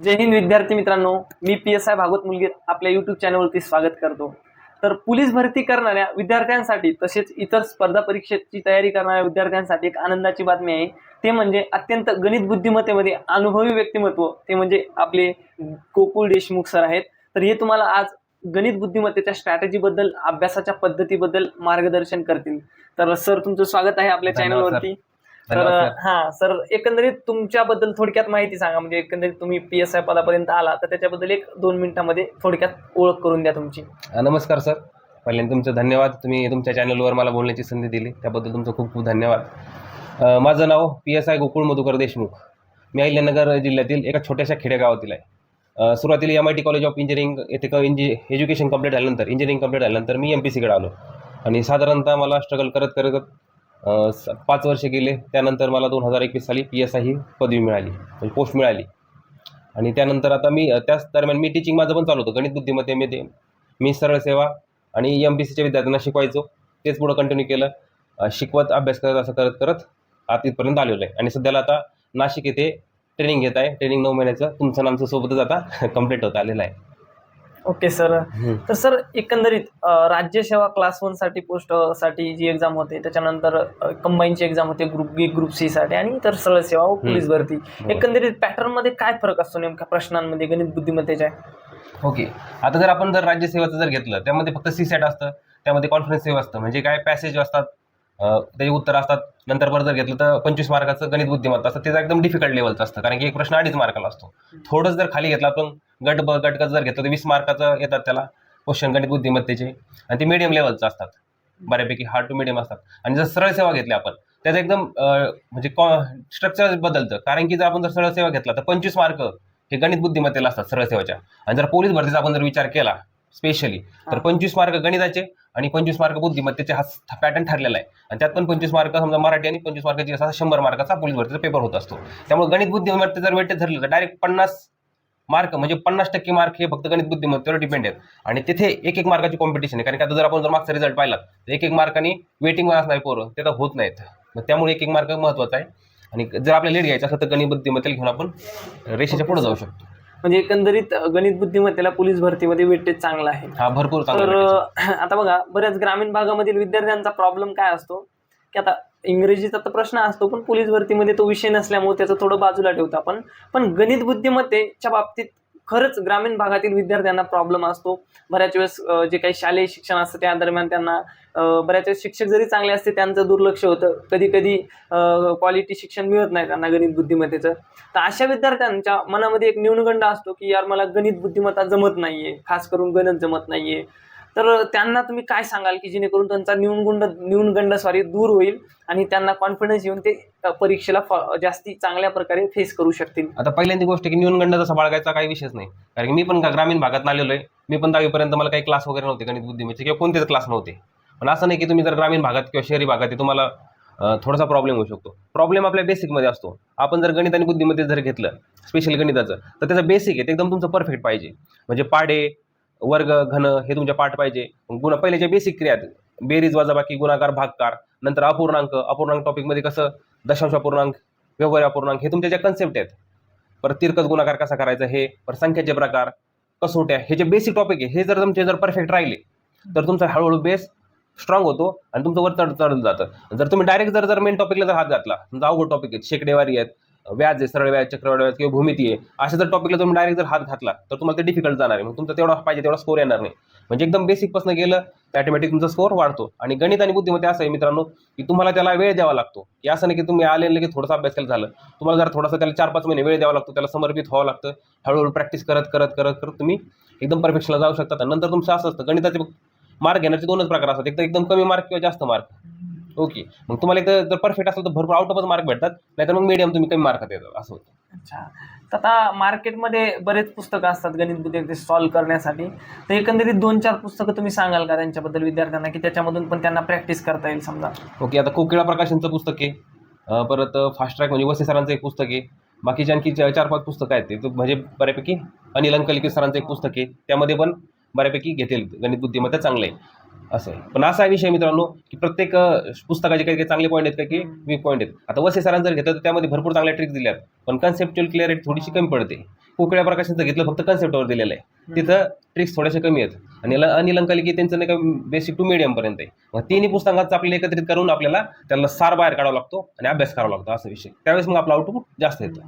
जय हिंद विद्यार्थी मित्रांनो, मी PSI भागवत मुलगीर आपल्या यूट्यूब चॅनलवरती स्वागत करतो। तर पोलीस भरती करणाऱ्या विद्यार्थ्यांसाठी तसेच इतर स्पर्धा परीक्षेची तयारी करणाऱ्या विद्यार्थ्यांसाठी एक आनंदाची बातमी आहे। ते म्हणजे अत्यंत गणित बुद्धिमत्तेमध्ये अनुभवी व्यक्तिमत्व ते म्हणजे आपले गोकुळ देशमुख सर आहेत। तर हे तुम्हाला आज गणित बुद्धिमत्तेच्या स्ट्रॅटेजी बद्दल, अभ्यासाच्या पद्धतीबद्दल मार्गदर्शन करतील। तर सर, तुमचं स्वागत आहे आपल्या चॅनलवरती। तर सर, एकंदरीत तुमच्याबद्दल थोडक्यात माहिती सांगा। म्हणजे एकंदरीत तुम्ही PSI पदापर्यंत आला तर त्याच्याबद्दल 1-2 मिनिटांमध्ये थोडक्यात ओळख करून द्या तुमची। नमस्कार सर, पहिल्यांदा तुमचं धन्यवाद। तुम्ही तुमच्या चॅनलवर मला बोलण्याची संधी दिली त्याबद्दल तुमचं खूप खूप धन्यवाद। माझं नाव PSI गोकुळ मधुकर देशमुख। मी अहिल्यानगर जिल्ह्यातील एका छोट्याशा खेडेगावातील आहे। सुरुवातीला MIT कॉलेज ऑफ इंजिनिअरिंग येथे एज्युकेशन कंप्लीट झाल्यानंतर, इंजिनिअरिंग कंप्लीट झाल्यानंतर मी MPSCकडे आलो आणि साधारणतः मला स्ट्रगल करत करत 5 वर्ष गेले। त्यानंतर मला 2021 साली PSI ही पदवी मिळाली, म्हणजे पोस्ट मिळाली। आणि त्यानंतर आता मी त्याच दरम्यान मी टीचिंग माझं पण चालू होतं गणित बुद्धिमत्तेमध्ये। मी सरळ सेवा आणि MPSCच्या विद्यार्थ्यांना शिकवायचो, तेच पुढं कंटिन्यू केलं। शिकवत अभ्यास करत असं करत करत आता इथपर्यंत आलेलो आहे। आणि सध्याला आता नाशिक येथे ट्रेनिंग घेत आहे। ट्रेनिंग 9 महिन्याचं तुमचं आमचं सोबतच आता कंप्लीट होत आलेलं आहे। Okay sir. तर सर, एकंदरीत राज्यसेवा क्लास 1 साठी पोस्टसाठी जी एक्झाम होते, त्याच्यानंतर कंबाईनची एक्झाम होते ग्रुप बी, ग्रुप सी साठी, आणि इतर सरळ सेवा व पोलीस भरती। एकंदरीत पॅटर्न मध्ये काय फरक असतो नेमका प्रश्नांमध्ये गणित बुद्धिमत्तेच्या? ओके, आता जर राज्यसेवेचं जर घेतलं त्यामध्ये फक्त CSAT असतं, त्यामध्ये कॉन्फरन्स सेव्ह असतं, म्हणजे काय पॅसेज असतात, त्याची उत्तर असतात। नंतर परत जर घेतलं तर 25 मार्काचं गणित बुद्धिमत्ता असतं, त्याचं एकदम डिफिकल्ट लेवलचं असतं, कारण की एक प्रश्न 2.5 मार्काला असतो। थोडंच जर खाली घेतला आपण गट ब गट जर घेतलं तर 20 मार्काचं येतात त्याला क्वेश्चन गणित बुद्धिमत्तेचे, आणि ते मीडियम लेवलचं असतात, बऱ्यापैकी हार्ड टू मीडियम असतात। आणि जर सरळ सेवा घेतली आपण त्याचं एकदम म्हणजे स्ट्रक्चर बदलतं, कारण की जर आपण जर सरळ सेवा घेतला तर 25 मार्क हे गणित बुद्धिमत्तेला असतात सरळ सेवाच्या। आणि जर पोलीस भरतीचा आपण जर विचार केला स्पेशली, तर 25 मार्क गणिताचे आणि 25 मार्क बुद्धिमत्तेचे हा पॅटर्न ठरलेला आहे। आणि त्यात पण 25 मार्क समजा मराठी आणि 25 मार्काची असा 100 मार्काचा पोलीस भरतीचा पेपर होत असतो। त्यामुळे गणित बुद्धिमत्ते जर वेटेज धरलं तर डायरेक्ट 50 मार्क, म्हणजे 50% मार्क हे फक्त गणित बुद्धिमत्तेवर डिपेंड आहेत। आणि तिथे 1-1 मार्काची कॉम्पिटिशन आहे, कारण की आता जर आपण मार्क्सचा रिझल्ट पाहिला तर 1-1 मार्काने वेटिंगवर असणारे पोरं ते तर होत नाहीत। मग त्यामुळे 1-1 मार्क महत्त्वाचा आहे। आणि जर आपल्याला लीड घ्यायचं असेल तर गणित बुद्धिमत्तेला घेऊन आपण रेषेच्या पुढे जाऊ शकतो। म्हणजे एकंदरीत गणित बुद्धिमत्तेला पोलीस भरतीमध्ये वेटेज चांगला आहे। हा, भरपूर तर चांगला। आता बघा, बऱ्याच ग्रामीण भागामधील विद्यार्थ्यांचा प्रॉब्लेम काय असतो की आता इंग्रजीचा तर प्रश्न असतो, पण पोलीस भरतीमध्ये तो विषय नसल्यामुळे त्याचं थोडं बाजूला ठेवतो आपण। पण गणित बुद्धिमत्तेच्या बाबतीत खरंच ग्रामीण भागातील विद्यार्थ्यांना प्रॉब्लेम असतो। बऱ्याच वेळेस जे काही शालेय शिक्षण असतं त्या दरम्यान त्यांना बऱ्याच वेळेस शिक्षक जरी चांगले असते त्यांचं दुर्लक्ष होतं, कधी कधी क्वालिटी शिक्षण मिळत नाही त्यांना गणित बुद्धिमत्तेचं। तर अशा विद्यार्थ्यांच्या मनामध्ये एक न्यूनगंड असतो की यार, मला गणित बुद्धिमत्ता जमत नाहीये, खास करून गणित जमत नाहीये। तर त्यांना तुम्ही काय सांगाल की जेणेकरून त्यांचा न्यूनगंड दूर होईल आणि त्यांना कॉन्फिडन्स येऊन ते परीक्षेला जास्ती चांगल्या प्रकारे फेस करू शकतील? आता पहिल्यांदी गोष्ट की न्यूनगंड तसा बाळगायचा काही विषयच नाही, कारण की मी पण ग्रामीण भागात आलेलो आहे। मी पण 10वी पर्यंत मला काही क्लास वगैरे नव्हते गणित बुद्धिमत्तेचे, किंवा कोणतेच क्लास नव्हते। पण असं नाही की तुम्ही जर ग्रामीण भागात किंवा शहरी भागात आहे तुम्हाला थोडासा प्रॉब्लेम होऊ शकतो। प्रॉब्लेम आपल्या बेसिकमध्ये असतो। आपण जर गणित आणि बुद्धिमत्ते जर घेतलं स्पेशल गणिताचं, तर त्याचं बेसिक आहे ते एकदम तुमचं परफेक्ट पाहिजे। म्हणजे पाढे, वर्ग, घन हे तुमच्या पाठ पाहिजे। पहिल्याच्या बेसिक क्रिया, बेरीज, वजाबाकी, गुणाकार, भागाकार, नंतर अपूर्णांक टॉपिकमध्ये कसं दशांश अपूर्णांक, व्यवहार्य अपूर्णांक हे तुमच्या ज्या कन्सेप्ट आहेत, परत तिरकस गुणाकार कसा करायचा, हे परत संख्याचे प्रकार, कसोट्या, हे जे बेसिक टॉपिक आहे हे जर तुमचे जर परफेक्ट राहिले तर तुमचा हळूहळू बेस स्ट्रॉंग होतो आणि तुमचं वर चढत जातं। जर तुम्ही डायरेक्ट जर मेन टॉपिकला जर हात घातला, समजा अवघड टॉपिक आहेत, शेकडेवारी आहेत, व्याज आहे, सरळ व्याज, चक्रवाढ व्याज किंवा भूमिती आहे, अशा जर टॉपिकला तुम्ही डायरेक्ट जर हात घातला तर तुम्हाला ते डिफिकल्ट जाणार आहे। मग तुमचा तेवढा पाहिजे तेवढा स्कोर येणार नाही। म्हणजे एकदम बेसिकपासून गेलं तर ऑटोमॅटिक तुमचा स्कोर वाढतो। आणि गणित आणि बुद्धिमत्ते असं आहे मित्रांनो की तुम्हाला त्याला वेळ द्यावा लागतो, की असं नाही की तुम्ही आलेले की थोडासा अभ्यास केला झालं, तुम्हाला जर थोडासा त्याला 4-5 महिने वेळ द्यावा लागतो, त्याला समर्पित व्हावं लागतं। हळूहळू प्रॅक्टिस करत करत करत करत तुम्ही एकदम परफेक्शनला जाऊ शकता। नंतर तुमचं असं असतं, गणिताचे मार्क घेण्याचे 2च प्रकार असतात, एक तर एकदम कमी मार्क किंवा जास्त मार्क। ओके, मग तुम्हाला एकदा जर परफेक्ट असेल तर भरपूर आउट ऑफ मार्क भेटतात, नाहीतर मग मीडियम तुम्ही कमी मार्कात येतात, असं होतं। अच्छा, तर आता मार्केटमध्ये बरेच पुस्तकं असतात गणित बुद्धिमत्ते सॉल्व्ह करण्यासाठी। तर एकंदरीत 2-4 पुस्तकं तुम्ही सांगाल का त्यांच्याबद्दल विद्यार्थ्यांना, की त्याच्यामधून पण त्यांना प्रॅक्टिस करता येईल समजा? ओके, आता कोकिळा प्रकाशनचं पुस्तक आहे, परत फास्ट ट्रॅक म्हणजे वसे सरांचं एक पुस्तक आहे, बाकीची आणखी 4-5 पुस्तकं आहेत ते म्हणजे बऱ्यापैकी अनिल अंकलिके सरांचं एक पुस्तक आहे, त्यामध्ये पण बऱ्यापैकी घेतील, गणित बुद्धिमत्ता चांगलं आहे असं आहे. पण असा विषय मित्रांनो की प्रत्येक पुस्तकाचे काही काही चांगले पॉईंट आहेत, काही काही वीक पॉईंट आहेत. आता वसे सरांचं जर घेतलं तर त्यामध्ये भरपूर चांगल्या ट्रिक्स दिल्यात, पण कन्सेप्च्युअल क्लिअरिटी थोडीशी कमी पडते. कोकिळा प्रकाशांचं घेतलं फक्त कन्सेप्टवर दिलेलं आहे, तिथं ट्रिक्स थोड्याशा कमी आहेत. आणि अनिल अंकली की त्यांचं नाही का बेसिक टू मीडियम पर्यंत आहे. मग तिन्ही पुस्तकांचं आपल्याला एकत्रित करून आपल्याला त्याला सार बाहेर काढावा लागतो आणि अभ्यास करावा लागतो असा विषय. त्यावेळेस मग आपलं आउटपुट जास्त येतं.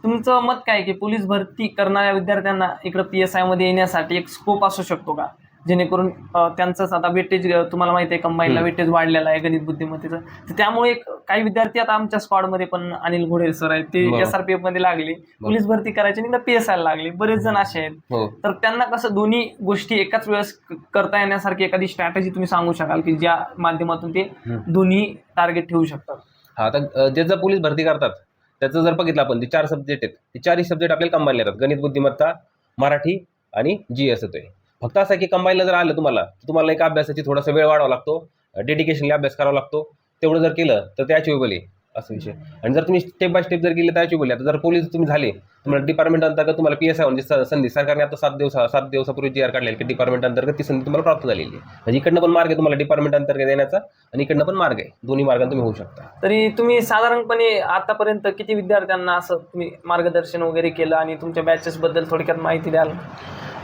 तुमचं मत काय आहे की पोलीस भरती करणाऱ्या विद्यार्थ्यांना इकडं PSI मध्ये येण्यासाठी एक स्कोप असू शकतो का, जेणेकरून त्यांचंच आता वेटेज तुम्हाला माहिती आहे कंबाईनला वेटेज वाढलेला आहे गणित बुद्धिमत्तेचं, तर त्यामुळे काही विद्यार्थी आता आमच्या स्क्वॉडमध्ये पण अनिल घोडे सर आहेत, ते बरोबर. SRPF मध्ये लागले, पोलीस भरती करायची आणि PSI ला लागले, बरेच जण असे आहेत. हो. तर त्यांना कसं दोन्ही गोष्टी एकाच वेळेस करता येण्यासारखी एखादी स्ट्रॅटेजी तुम्ही सांगू शकाल की ज्या माध्यमातून ते दोन्ही टार्गेट ठेवू शकतात? हा, आता ज्याचं पोलीस भरती करतात त्याचं जर बघितलं आपण, ते 4 सब्जेक्ट आहेत, ते 4ही सब्जेक्ट आपल्याला कंबाईन येतात, गणित बुद्धिमत्ता, मराठी आणि GS येतोय. फक्त असं की कंबाईनला जर आलं तुम्हाला एक अभ्यासाची थोडासा वेळ वाढावा लागतो, डेडिकेशनली अभ्यास करावा लागतो. तेवढं जर केलं तर ते अचिवेबल आहे असं विषय. आणि जर तुम्ही स्टेप बाय स्टेप जर केले तर अचिवेबल आहे. आता जर पोलीस तुम्ही झाले, तुम्हाला डिपार्टमेंट अंतर्गत तुम्हाला PSI म्हणजे संधी सरकारने आता 7 दिवसापूर्वी GR काढलेली की डिपार्टमेंट अंतर्गत ती संधी तुम्हाला प्राप्त झालेली आहे. म्हणजे इकडनं पण मार्ग आहे तुम्हाला डिपार्टमेंट अंतर्गत येण्याचा आणि इकडनं पण मार्ग आहे, दोन्ही मार्गाने तुम्ही होऊ शकता. तरी तुम्ही साधारणपणे आतापर्यंत किती विद्यार्थ्यांना असं तुम्ही मार्गदर्शन वगैरे केलं आणि तुमच्या बॅचेस बद्दल थोडक्यात माहिती द्याल?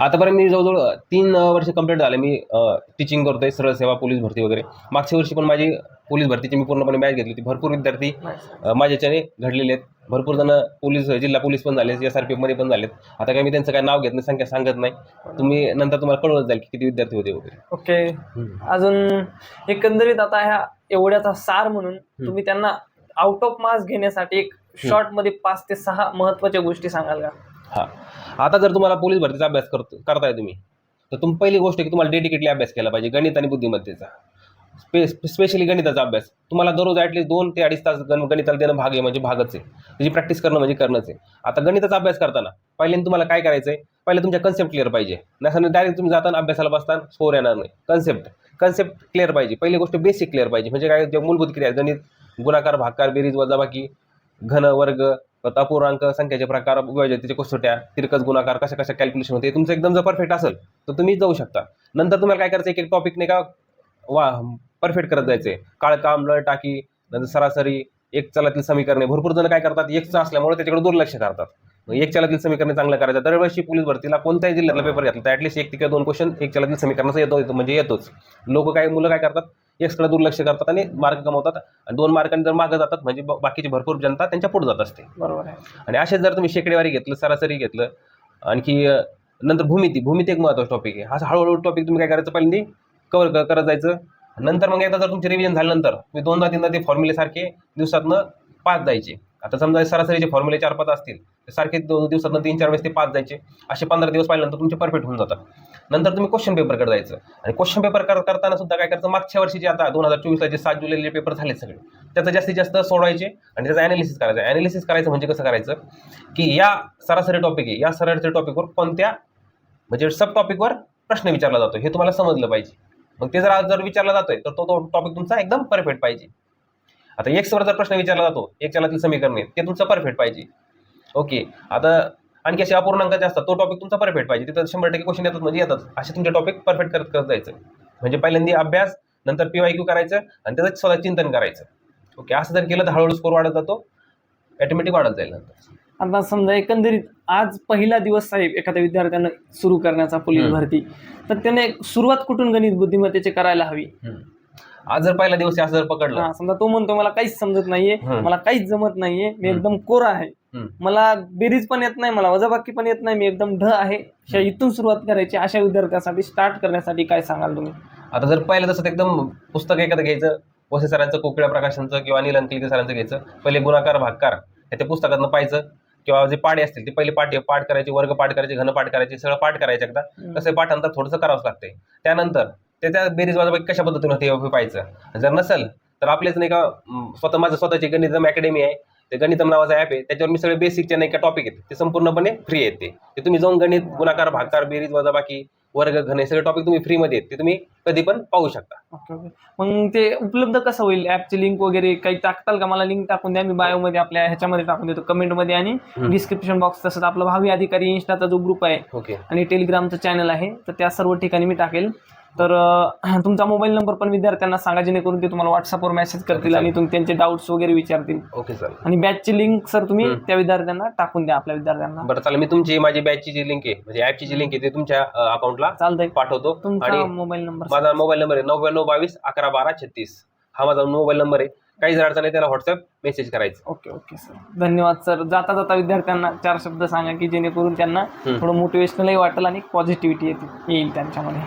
आतापर्यंत मी जवळजवळ 3 वर्ष कंप्लीट झाले. मी टीचिंग करतोय, सरळ सेवा, पोलीस भरती वगैरे. मागच्या वर्षी पण माझी पोलीस भरतीची मी पूर्णपणे बॅच घेतली होती. भरपूर विद्यार्थी माझ्याच्याने घडलेले आहेत. भरपूर जण जिल्हा पोलीस पण झाले, SRPF मध्ये पण झालेत. आता काय मी त्यांचं काय नाव घेत नाही, संख्या सांगत नाही. तुम्ही नंतर तुम्हाला कळवत जाईल की किती विद्यार्थी होते वगैरे. ओके. अजून एकंदरीत आता ह्या एवढ्याचा सार म्हणून तुम्ही त्यांना आउट ऑफ मार्क्स घेण्यासाठी एक शॉर्ट मध्ये 5 ते 6 महत्वाच्या गोष्टी सांगाल का? हां, आता जर तुम्हाला पोलीस भरतीचा अभ्यास करताय तुम्ही, तर तुम्ही पहिली गोष्ट की तुम्हाला डेडिकेटली अभ्यास केला पाहिजे गणित आणि बुद्धिमत्तेचा. स्पेशली गणिताचा अभ्यास तुम्हाला दररोज ॲटलीस्ट 2 ते 2.5 तास गणिताला देणं भाग आहे, म्हणजे भागच आहे. त्याची प्रॅक्टिस करणं म्हणजे करणंच आहे. आता गणिताचा अभ्यास करताना पहिल्यांदा तुम्हाला काय करायचं आहे, पहिले तुमच्या कन्सेप्ट क्लिअर पाहिजे. नसेल डायरेक्ट तुम्ही जाताना अभ्यासाला बसताना स्कोर येणार नाही. कन्सेप्ट क्लिअर पाहिजे. पहिली गोष्ट बेसिक क्लिअर पाहिजे. म्हणजे काय, जे मूलभूत क्रिया आहेत, गणित, गुणाकार, भागाकार, बेरीज, वजाबाकी, घन, वर्ग, अपूर्णांक, संख्याचे प्रकार, विभाज्यतेच्या कसोट्या, तिरकस गुणाकार, कशा कशा कॅल्क्युलेशन होते, तुमचं एकदम जर परफेक्ट असेल तर तुम्ही जाऊ शकता. नंतर तुम्हाला काय करायचं, एक टॉपिक नाही का परफेक्ट करत जायचे. काळका, आम्ल, टाकी, नंतर सरासरी, एक चलातील समीकरणे. भरपूर जण काय करतात, एकचं असल्यामुळे त्याच्याकडे दुर्लक्ष करतात. एक चलातील समीकरणे चांगलं करायचं. दरवर्षी पोलीस भरतीला कोणत्याही जिल्ह्यातला पेपर घेतला तर ॲटलीस्ट 1 किंवा 2 क्वेश्चन एक चलातील समीकरणाचा येतोच. मुलं काय करतात, एक्स्ट्रा दुर्लक्ष करतात आणि मार्क कमवतात आणि 2 मार्कांनी जर मागं जातात, म्हणजे बाकीची भरपूर जनता त्यांच्या पुढे जात असते. बरोबर आहे. आणि असेच जर तुम्ही शेकडेवारी घेतलं, सरासरी घेतलं, आणखी नंतर भूमिती एक महत्त्वाचा टॉपिक आहे. हा हळूहळू टॉपिक तुम्ही काय करायचं, पहिल्यांदा कव्हर करत जायचं. नंतर मग एकदा जर तुमचे रिव्हिजन झाल्यानंतर तुम्ही 2दा-3दा ते फॉर्म्युले सारखे दिवसातनं 5 जायचे. आता समजा सरासरीचे फॉर्म्युले 4-5 असतील, तर सारखे दिवसातनं 3-4 वेळेस ते 5 जायचे. असे 15 दिवस पाहिल्यानंतर तुमचे परफेक्ट होऊन जातात. नंतर तुम्ही क्वेश्चन पेपरकडे जायचं. आणि क्वेश्चन पेपर करताना सुद्धा काय करायचं, मागच्या वर्षीचे आता 2024ला जे 7 जुलैचे पेपर झाले सगळे, त्याचं जास्तीत जास्त सोडवायचे आणि त्याचं ॲनालिसिस करायचं. ॲनालिसिस करायचं म्हणजे कसं करायचं की या सरासरी टॉपिक आहे, या सरासरी टॉपिकवर कोणत्या म्हणजे सब टॉपिकवर प्रश्न विचारला जातो हे तुम्हाला समजलं पाहिजे. मग ते जर विचारला जातोय तर तो टॉपिक तुमचा एकदम परफेक्ट पाहिजे. आता एक्सवर जर प्रश्न विचारला जातो, एक चलातील समीकरणे, ते तुमचं परफेक्ट पाहिजे. ओके. आता आणखी असे अपूर्णांकाचे असतात, तो टॉपिक तुमचा परफेक्ट पाहिजे. तिथं 100% क्वेश्चन येतात म्हणजे येतात. असे तुमचे टॉपिक परफेक्ट करत जायचं. म्हणजे पहिल्यांदा अभ्यास, नंतर PYQ करायचं आणि त्याचं स्वतः चिंतन करायचं. ओके. असं जर केलं तर हळूहळू स्कोर वाढत जातो, ऑटोमॅटिक वाढत जाईल नंतर. आता समजा एकंदरीत आज पहिला दिवस साहेब एखाद्या विद्यार्थ्यानं सुरू करण्याचा पोलीस भरती, तर त्याने सुरुवात कुठून गणित बुद्धिमत्तेची करायला हवी? आज जर पहिला दिवस असं जर पकडलं, समजा तो म्हणतो मला काहीच समजत नाहीये, मला काहीच जमत नाहीये, मी एकदम कोरा आहे, मला बेरीज पण येत नाही, मला वजाबाकी पण येत नाही, मी एकदम ढ आहे, इथून सुरुवात करायची, अशा विद्यार्थ्यासाठी स्टार्ट करण्यासाठी काय सांगाल तुम्ही? आता जर पहिलं तसं एकदम पुस्तक एखादं घ्यायचं, वसे सरांचं, कोकिळा प्रकाशांचं किंवा अनिल अंकली सरांचं घ्यायचं. पहिले गुणाकार, भागाकार हे त्या पुस्तकातनं पाहायचं, किंवा जे पाढे असतील ते पहिले पाठ करायचे, वर्ग पाठ करायचे, घन पाठ करायचे, सगळं पाठ करायचं. एकदा कसं पाठांतर थोडंसं करावंच लागतंय. त्यानंतर त्या बेरीज वजाबाकी कशा पद्धतीनं ते पाहायचं. जर नसेल तर आपलेच नाही का माझं स्वतःची गणितम अकॅडमी आहे, ते गणितम नावाचं ॲप आहे, त्याच्यावर मी सगळे बेसिकचे नाही का टॉपिक आहेत ते संपूर्णपणे फ्री आहेत. ते तुम्ही जाऊन गणित, गुणाकार, भागाकार, बेरीज, वजाबाकी, वर्गखन हे सगळे टॉपिक तुम्ही फ्रीमध्ये आहेत, ते तुम्ही कधी पण पाहू शकता. Okay okay. मग ते उपलब्ध कसं होईल? ऍपची लिंक वगैरे काही टाकताल का? मला लिंक टाकून द्या, मी बायोमध्ये आपल्या ह्याच्यामध्ये टाकून देतो, कमेंटमध्ये आणि डिस्क्रिप्शन बॉक्स. तसंच आपला भावी अधिकारी इंस्टाचा जो ग्रुप आहे ओके. आणि टेलिग्रामचं चॅनल आहे, तर त्या सर्व ठिकाणी मी टाकेल. तर तुमचा मोबाईल नंबर पण विद्यार्थ्यांना सांगा, जेणेकरून ते तुम्हाला व्हॉट्सअपवर मेसेज करतील आणि तुम्ही त्यांचे डाऊट्स वगैरे विचारतील. Okay sir. आणि बॅचची लिंक सर तुम्ही त्या विद्यार्थ्यांना टाकून द्या, आपल्या विद्यार्थ्यांना. बरं चालेल, मी माझी बॅचची जी लिंक आहे म्हणजे ऍपची जी लिंक आहे ते तुमच्या अकाउंटला चालतंय. पाठवतो. तुमचा आणि मोबाईल नंबर? माझा मोबाईल नंबर आहे 9922111236. हा माझा मोबाईल नंबर आहे. काही जर अडचण आहे त्याला व्हॉट्सअप मेसेज करायचं. ओके ओके सर, धन्यवाद सर. जाता जाता विद्यार्थ्यांना 4 शब्द सांगा की जेणेकरून त्यांना थोडं मोटिवेशनलही वाटेल आणि पॉझिटिव्हिटी येईल त्यांच्यामध्ये.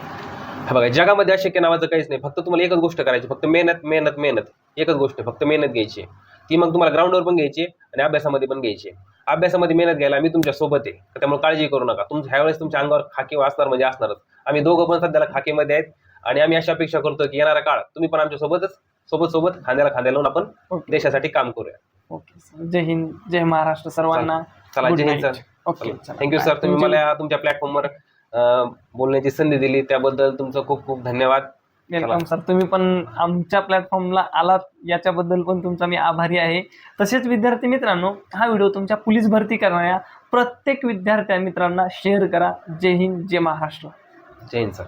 हा बघा, जगामध्ये अशक्य नावाचं काहीच नाही. फक्त तुम्हाला एकच गोष्ट करायची, फक्त मेहनत मेहनत मेहनत. एकच गोष्ट, फक्त मेहनत घ्यायची. ती मग तुम्हाला ग्राउंडवर पण घ्यायची आणि अभ्यासामध्ये पण घ्यायची. अभ्यासामध्ये मेहनत घ्यायला आम्ही तुमच्या सोबत आहे, त्यामुळे काळजी करू नका. ह्यावेळेस तुमच्या अंगावर खाकी असणार म्हणजे असणारच. आम्ही दोघं पण सध्याला खाकीमध्ये आहेत आणि आम्ही अशी अपेक्षा करतो की येणारा काळ तुम्ही पण आमच्या सोबत खांद्याला खांद्या लावून आपण देशासाठी काम करूया. ओके सर, जय हिंद, जय महाराष्ट्र सर्वांना. चला, जय हिंद सर. Okay, thank you sir. तुम्ही मला तुमच्या प्लॅटफॉर्मवर बोलण्याची संधी दिली त्याबद्दल तुमचं खूप खूप धन्यवाद. Welcome sir. तुम्ही पण आमच्या प्लॅटफॉर्मला आलात याच्याबद्दल पण तुमचा मी आभारी आहे. तसेच विद्यार्थी मित्रांनो, हा व्हिडिओ तुमच्या पोलीस भरती करणाऱ्या प्रत्येक विद्यार्थी मित्रांना शेअर करा. जय हिंद, जय महाराष्ट्र. जय हिंद सर.